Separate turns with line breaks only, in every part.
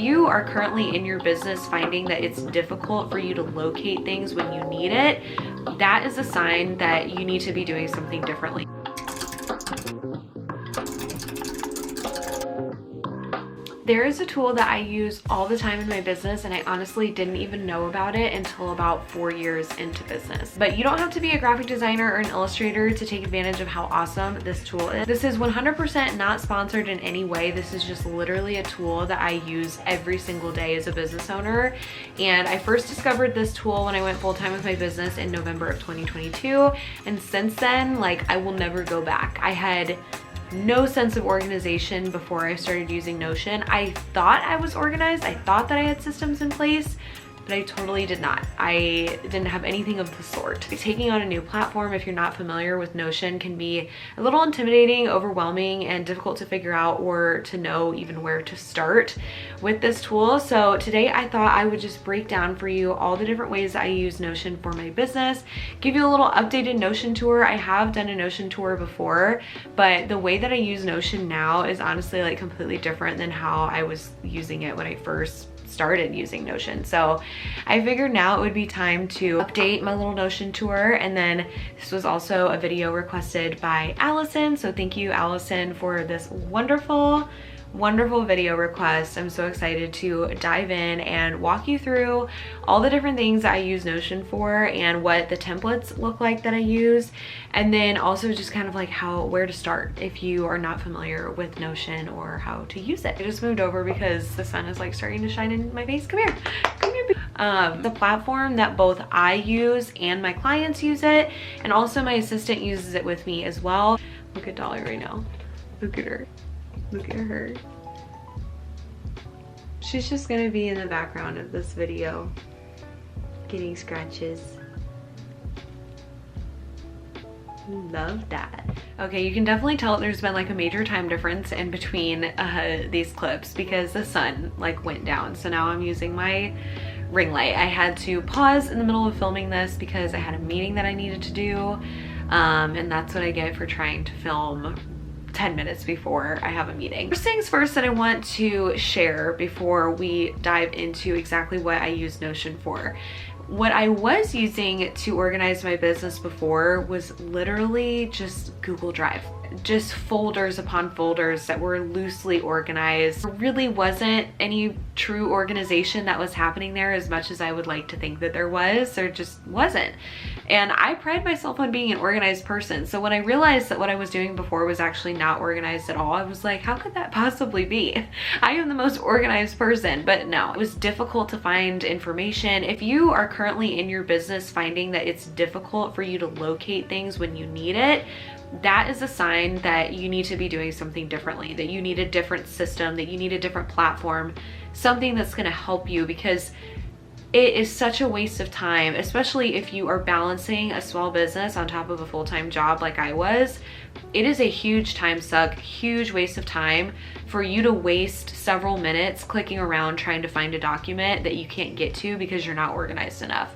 you are currently in your business finding that it's difficult for you to locate things when you need it, that is a sign that you need to be doing something differently. There is a tool that I use all the time in my business, and I honestly didn't even know about it until about 4 years into business. But you don't have to be a graphic designer or an illustrator to take advantage of how awesome this tool is. This is 100% not sponsored in any way. This is just literally a tool that I use every single day as a business owner. And I first discovered this tool when I went full-time with my business in November of 2022. And since then, like, I will never go back. I had no sense of organization before I started using Notion. I thought I was organized. I thought that I had systems in place, but I totally did not. I didn't have anything of the sort. Taking on a new platform, if you're not familiar with Notion, can be a little intimidating, overwhelming, and difficult to figure out or to know even where to start with this tool. So today I thought I would just break down for you all the different ways I use Notion for my business, give you a little updated Notion tour. I have done a Notion tour before, but the way that I use Notion now is honestly like completely different than how I was using it when I first started using Notion. So I figured now it would be time to update my little Notion tour. And then this was also a video requested by Allison. So thank you, Allison, for this wonderful video request. I'm so excited to dive in and walk you through all the different things that I use Notion for and what the templates look like that I use, and then also just kind of like where to start if you are not familiar with Notion or how to use it. I just moved over because the sun is like starting to shine in my face. Come here. The platform that both I use and my clients use it, and also my assistant uses it with me as well. Look at Dolly right now. Look at her. Look at her. She's just gonna be in the background of this video, getting scratches. Love that. Okay, you can definitely tell there's been like a major time difference in between these clips because the sun like went down. So now I'm using my ring light. I had to pause in the middle of filming this because I had a meeting that I needed to do, and that's what I get for trying to film 10 minutes before I have a meeting. First things first that I want to share before we dive into exactly what I use Notion for. What I was using to organize my business before was literally just Google Drive. Just folders upon folders that were loosely organized. There really wasn't any true organization that was happening there as much as I would like to think that there was. There just wasn't. And I pride myself on being an organized person. So when I realized that what I was doing before was actually not organized at all, I was like, how could that possibly be? I am the most organized person. But no, it was difficult to find information. If you are currently in your business finding that it's difficult for you to locate things when you need it, that is a sign that you need to be doing something differently, that you need a different system, that you need a different platform, something that's going to help you, because it is such a waste of time, especially if you are balancing a small business on top of a full-time job like I was. It is a huge time suck, huge waste of time for you to waste several minutes clicking around trying to find a document that you can't get to because you're not organized enough.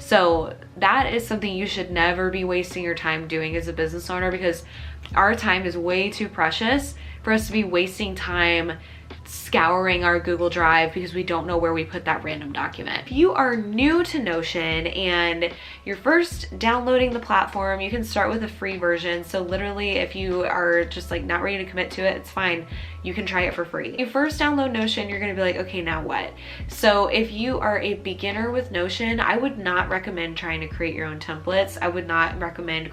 So that is something you should never be wasting your time doing as a business owner, because our time is way too precious for us to be wasting time scouring our Google Drive because we don't know where we put that random document. If you are new to Notion and you're first downloading the platform, you can start with a free version. So literally, if you are just like not ready to commit to it, it's fine. You can try it for free. When you first download Notion, you're gonna be like, okay, now what? So if you are a beginner with Notion, I would not recommend trying to create your own templates. I would not recommend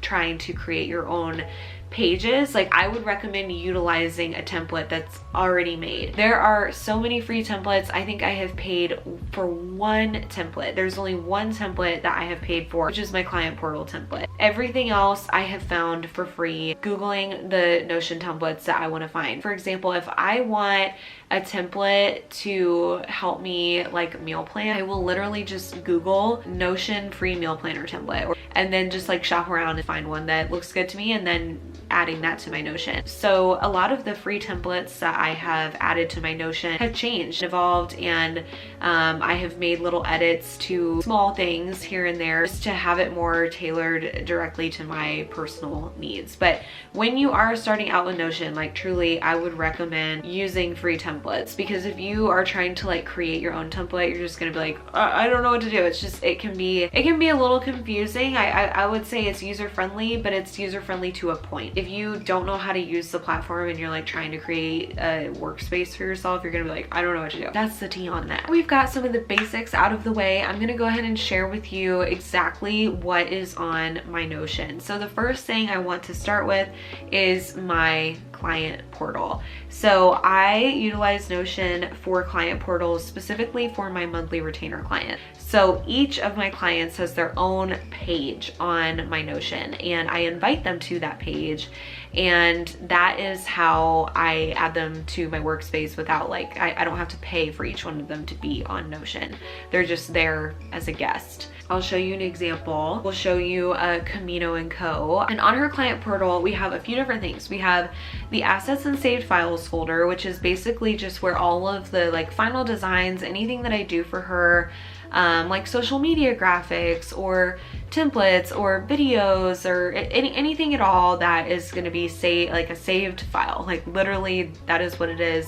trying to create your own pages. Like, I would recommend utilizing a template that's already made. There are so many free templates. I think I have paid for one template. There's only one template that I have paid for, which is my client portal template. Everything else I have found for free, Googling the Notion templates that I want to find. For example, if I want a template to help me like meal plan, I will literally just Google Notion free meal planner template, and then just like shop around and find one that looks good to me, and then adding that to my Notion. So a lot of the free templates that I have added to my Notion have changed, evolved, and I have made little edits to small things here and there just to have it more tailored directly to my personal needs. But when you are starting out with Notion, like truly, I would recommend using free templates, because if you are trying to like create your own template, you're just gonna be like, I don't know what to do. It's just, it can be a little confusing. I would say it's user-friendly, but it's user-friendly to a point. If you don't know how to use the platform and you're like trying to create a workspace for yourself, you're gonna be like, I don't know what to do. That's the tea on that. We've got some of the basics out of the way. I'm gonna go ahead and share with you exactly what is on my Notion. So the first thing I want to start with is my client portal. So I utilize Notion for client portals specifically for my monthly retainer client. So each of my clients has their own page on my Notion, and I invite them to that page, and that is how I add them to my workspace without like, I don't have to pay for each one of them to be on Notion. They're just there as a guest. I'll show you an example. We'll show you a Camino & Co. And on her client portal, we have a few different things. We have the assets and saved files folder, which is basically just where all of the like final designs, anything that I do for her, like social media graphics or templates or videos or anything at all that is going to be like a saved file. Like literally that is what it is.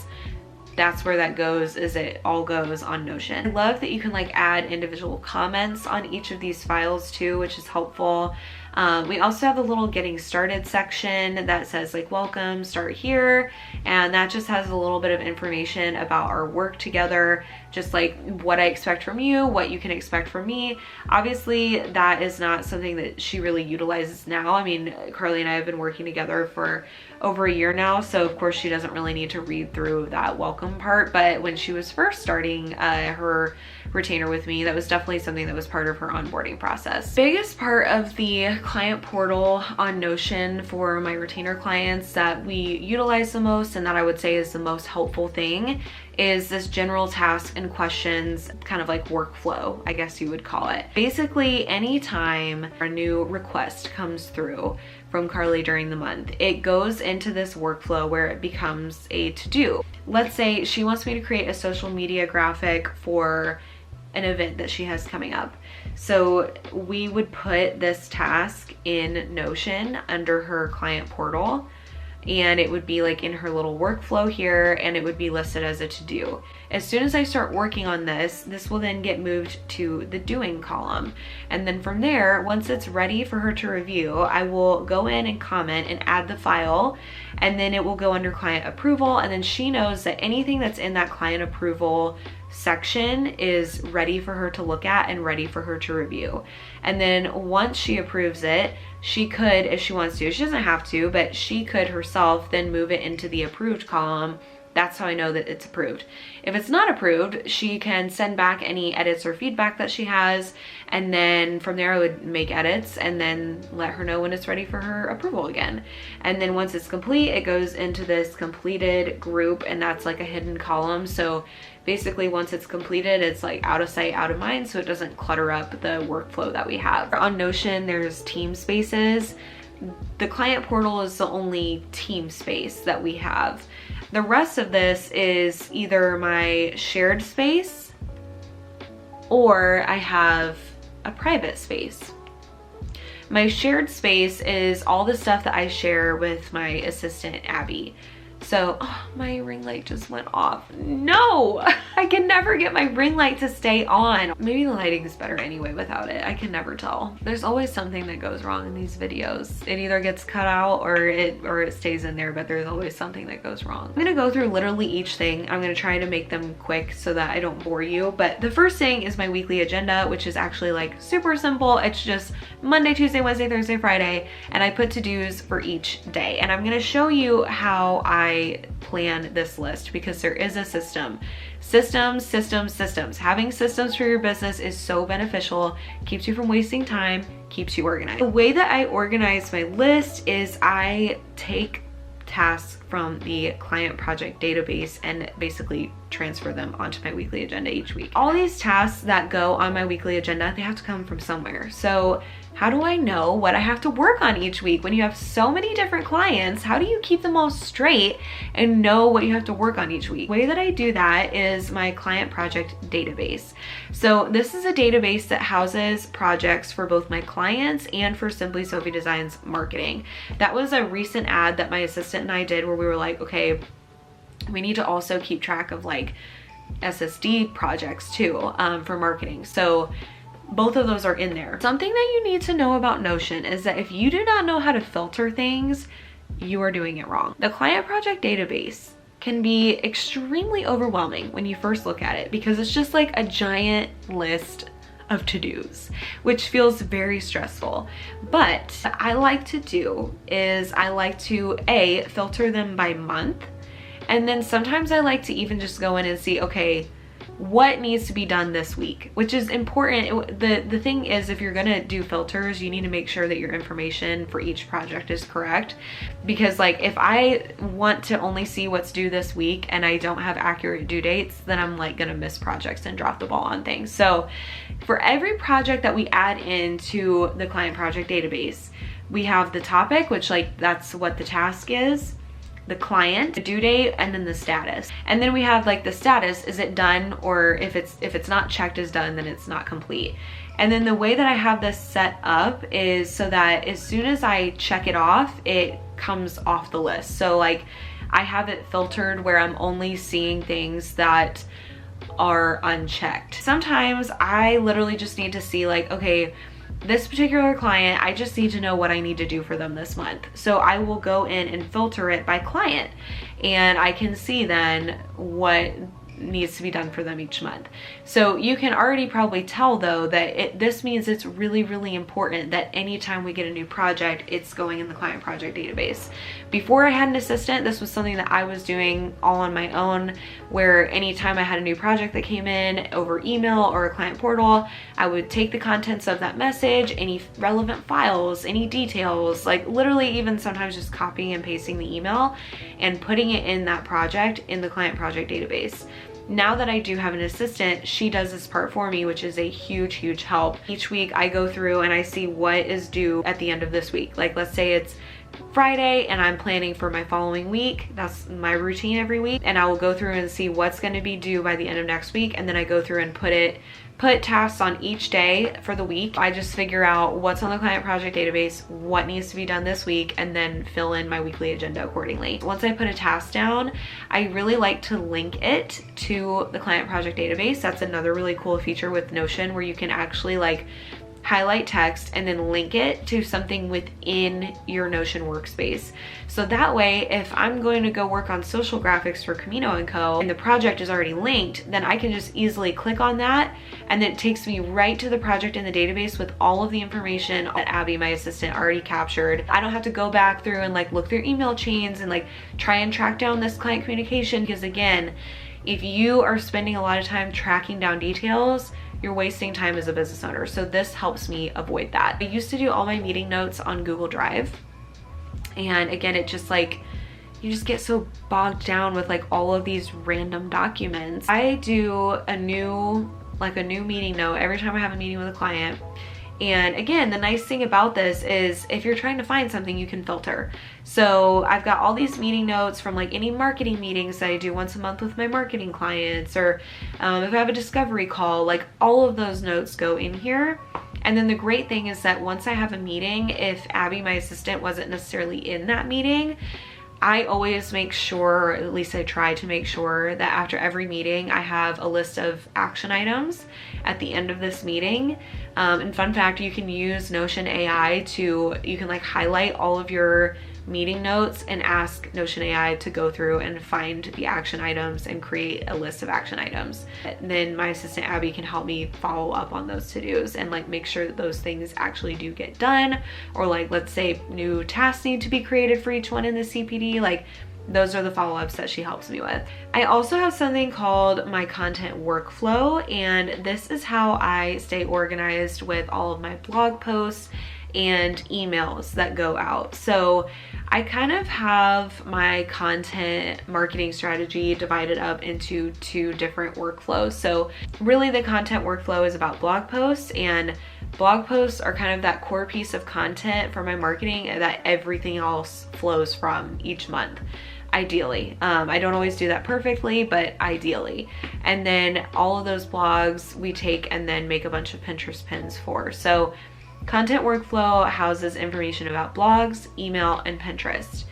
That's where that goes, is it all goes on Notion. I love that you can like add individual comments on each of these files too, which is helpful. We also have a little getting started section that says like, welcome, start here. And that just has a little bit of information about our work together, just like what I expect from you, what you can expect from me. Obviously that is not something that she really utilizes now. I mean, Carly and I have been working together for over a year now, so of course she doesn't really need to read through that welcome part, but when she was first starting her retainer with me, that was definitely something that was part of her onboarding process. Biggest part of the client portal on Notion for my retainer clients that we utilize the most, and that I would say is the most helpful thing, is this general task and questions kind of like workflow, I guess you would call it. Basically, anytime a new request comes through from Carly during the month, it goes into this workflow where it becomes a to-do. Let's say she wants me to create a social media graphic for an event that she has coming up. So we would put this task in Notion under her client portal, and it would be like in her little workflow here, and it would be listed as a to-do. As soon as I start working on this will then get moved to the doing column. And then from there, once it's ready for her to review, I will go in and comment and add the file, and then it will go under client approval, and then she knows that anything that's in that client approval section is ready for her to look at and ready for her to review. And then once she approves it, she could, if she wants to, she doesn't have to, but she could herself then move it into the approved column. That's how I know that it's approved. If it's not approved, she can send back any edits or feedback that she has, and then from there I would make edits and then let her know when it's ready for her approval again. And then once it's complete, it goes into this completed group, and that's like a hidden column. So basically once it's completed, it's like out of sight, out of mind, so it doesn't clutter up the workflow that we have. On Notion, there's team spaces. The client portal is the only team space that we have. The rest of this is either my shared space or I have a private space. My shared space is all the stuff that I share with my assistant, Abby. So, oh, my ring light just went off. No, I can never get my ring light to stay on. Maybe the lighting is better anyway without it. I can never tell. There's always something that goes wrong in these videos. It either gets cut out or it stays in there, but there's always something that goes wrong. I'm gonna go through literally each thing. I'm gonna try to make them quick so that I don't bore you. But the first thing is my weekly agenda, which is actually like super simple. It's just Monday, Tuesday, Wednesday, Thursday, Friday, and I put to-dos for each day. And I'm gonna show you how I plan this list, because there is a system. Systems. Having systems for your business is so beneficial, keeps you from wasting time, keeps you organized. The way that I organize my list is I take tasks from the client project database and basically transfer them onto my weekly agenda each week. All these tasks that go on my weekly agenda, they have to come from somewhere. So how do I know what I have to work on each week? When you have so many different clients, how do you keep them all straight and know what you have to work on each week? The way that I do that is my client project database. So this is a database that houses projects for both my clients and for Simply Sophie Designs marketing. That was a recent ad that my assistant and I did where we were like, okay, we need to also keep track of like SSD projects too, for marketing. So both of those are in there. Something that you need to know about Notion is that if you do not know how to filter things, you are doing it wrong. The client project database can be extremely overwhelming when you first look at it because it's just like a giant list of to-dos, which feels very stressful. But what I like to do is I like to filter them by month. And then sometimes I like to even just go in and see, okay, what needs to be done this week, which is important. The thing is, if you're gonna do filters, you need to make sure that your information for each project is correct. Because like if I want to only see what's due this week and I don't have accurate due dates, then I'm like gonna miss projects and drop the ball on things. So for every project that we add into the client project database, we have the topic, which like that's what the task is, the client, the due date, and then the status. And then we have like the status, is it done? Or if it's not checked as done, then it's not complete. And then the way that I have this set up is so that as soon as I check it off, it comes off the list. So like I have it filtered where I'm only seeing things that are unchecked. Sometimes I literally just need to see like, okay, this particular client, I just need to know what I need to do for them this month. So I will go in and filter it by client and I can see then what needs to be done for them each month. So you can already probably tell though that this means it's really, really important that anytime we get a new project, it's going in the client project database. Before I had an assistant, this was something that I was doing all on my own, where anytime I had a new project that came in over email or a client portal, I would take the contents of that message, any relevant files, any details, like literally even sometimes just copying and pasting the email and putting it in that project in the client project database. Now that I do have an assistant, she does this part for me, which is a huge, huge help. Each week I go through and I see what is due at the end of this week. Like let's say it's Friday and I'm planning for my following week. That's my routine every week. And I will go through and see what's going to be due by the end of next week. And then I go through and put tasks on each day for the week. I just figure out what's on the client project database, what needs to be done this week, and then fill in my weekly agenda accordingly. Once I put a task down, I really like to link it to the client project database. That's another really cool feature with Notion where you can actually like highlight text and then link it to something within your Notion workspace. So that way, if I'm going to go work on social graphics for Camino & Co. and the project is already linked, then I can just easily click on that and then it takes me right to the project in the database with all of the information that Abby, my assistant, already captured. I don't have to go back through and like look through email chains and like try and track down this client communication, because again, if you are spending a lot of time tracking down details, you're wasting time as a business owner. So this helps me avoid that. I used to do all my meeting notes on Google Drive. And again, it just like, you just get so bogged down with like all of these random documents. I do a new meeting note every time I have a meeting with a client. And again, the nice thing about this is if you're trying to find something, you can filter. So I've got all these meeting notes from like any marketing meetings that I do once a month with my marketing clients, or if I have a discovery call, like all of those notes go in here. And then the great thing is that once I have a meeting, if Abby, my assistant, wasn't necessarily in that meeting, I always make sure, or at least I try to make sure, that after every meeting I have a list of action items at the end of this meeting. And fun fact, you can use Notion AI you can like highlight all of your meeting notes and ask Notion AI to go through and find the action items and create a list of action items. And then my assistant Abby can help me follow up on those to-dos and like make sure that those things actually do get done, or like let's say new tasks need to be created for each one in the CPD, like those are the follow-ups that she helps me with. I also have something called my content workflow, and this is how I stay organized with all of my blog posts and emails that go out. So I kind of have my content marketing strategy divided up into 2 different workflows. So really the content workflow is about blog posts, and blog posts are kind of that core piece of content for my marketing that everything else flows from each month. Ideally. I don't always do that perfectly, but ideally. And then all of those blogs we take and then make a bunch of Pinterest pins for. So content workflow houses information about blogs, email, and Pinterest.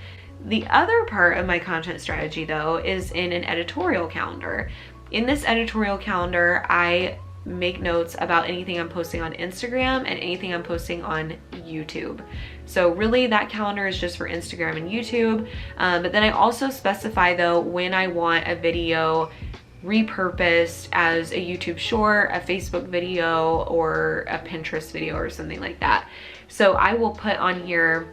The other part of my content strategy though is in an editorial calendar. In this editorial calendar, I make notes about anything I'm posting on Instagram and anything I'm posting on YouTube. So really that calendar is just for Instagram and YouTube. But then I also specify though when I want a video repurposed as a YouTube short, a Facebook video, or a Pinterest video or something like that. So I will put on here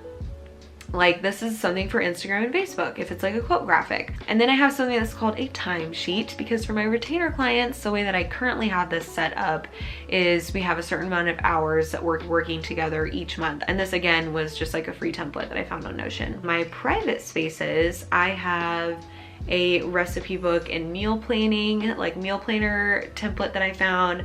like this is something for Instagram and Facebook if it's like a quote graphic. And then I have something that's called a timesheet, because for my retainer clients, the way that I currently have this set up is we have a certain amount of hours that we're working together each month. And this again was just like a free template that I found on Notion. My private spaces, I have a recipe book and meal planning, like meal planner template that I found.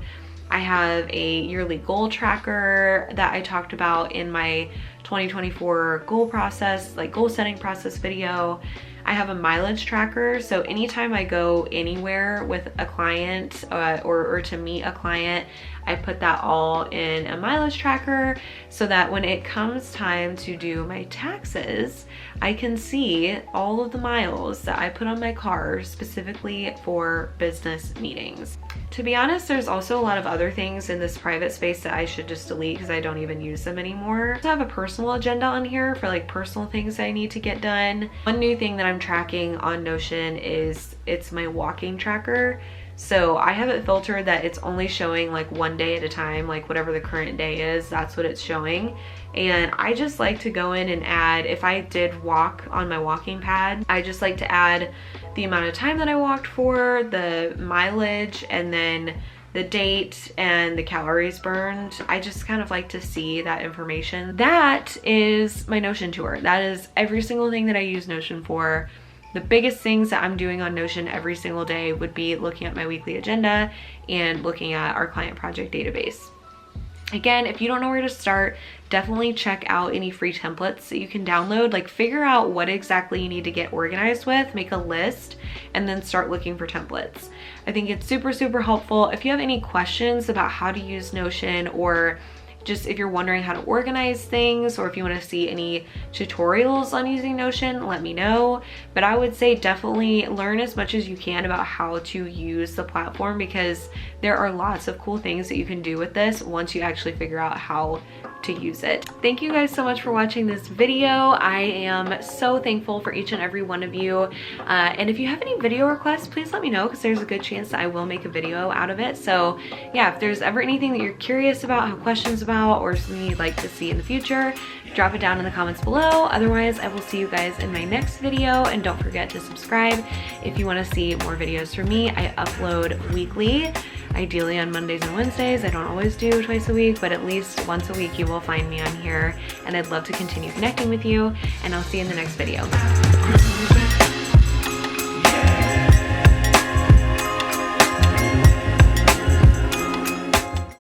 I have a yearly goal tracker that I talked about in my 2024 goal process, like goal setting process video. I have a mileage tracker, so anytime I go anywhere with a client or to meet a client, I put that all in a mileage tracker so that when it comes time to do my taxes, I can see all of the miles that I put on my car specifically for business meetings. To be honest, there's also a lot of other things in this private space that I should just delete because I don't even use them anymore. I have a personal agenda on here for like personal things that I need to get done. One new thing that I'm tracking on Notion is it's my walking tracker. So I have it filtered that it's only showing like one day at a time, like whatever the current day is, that's what it's showing. And I just like to go in and add, if I did walk on my walking pad, I just like to add the amount of time that I walked for, the mileage, and then the date and the calories burned. I just kind of like to see that information. That is my Notion tour. That is every single thing that I use Notion for. The biggest things that I'm doing on Notion every single day would be looking at my weekly agenda and looking at our client project database. Again, if you don't know where to start, definitely check out any free templates that you can download. Like figure out what exactly you need to get organized with, make a list, and then start looking for templates. I think it's super, super helpful. If you have any questions about how to use Notion, or just if you're wondering how to organize things, or if you want to see any tutorials on using Notion, let me know. But I would say definitely learn as much as you can about how to use the platform, because there are lots of cool things that you can do with this once you actually figure out how to use it. Thank you guys so much for watching this video. I am so thankful for each and every one of you. And if you have any video requests, please let me know, because there's a good chance that I will make a video out of it. So yeah, if there's ever anything that you're curious about, have questions about, or something you'd like to see in the future, drop it down in the comments below. Otherwise, I will see you guys in my next video, and don't forget to subscribe if you want to see more videos from me. I upload weekly, ideally on Mondays and Wednesdays. I don't always do twice a week, but at least once a week you will find me on here, and I'd love to continue connecting with you, and I'll see you in the next video.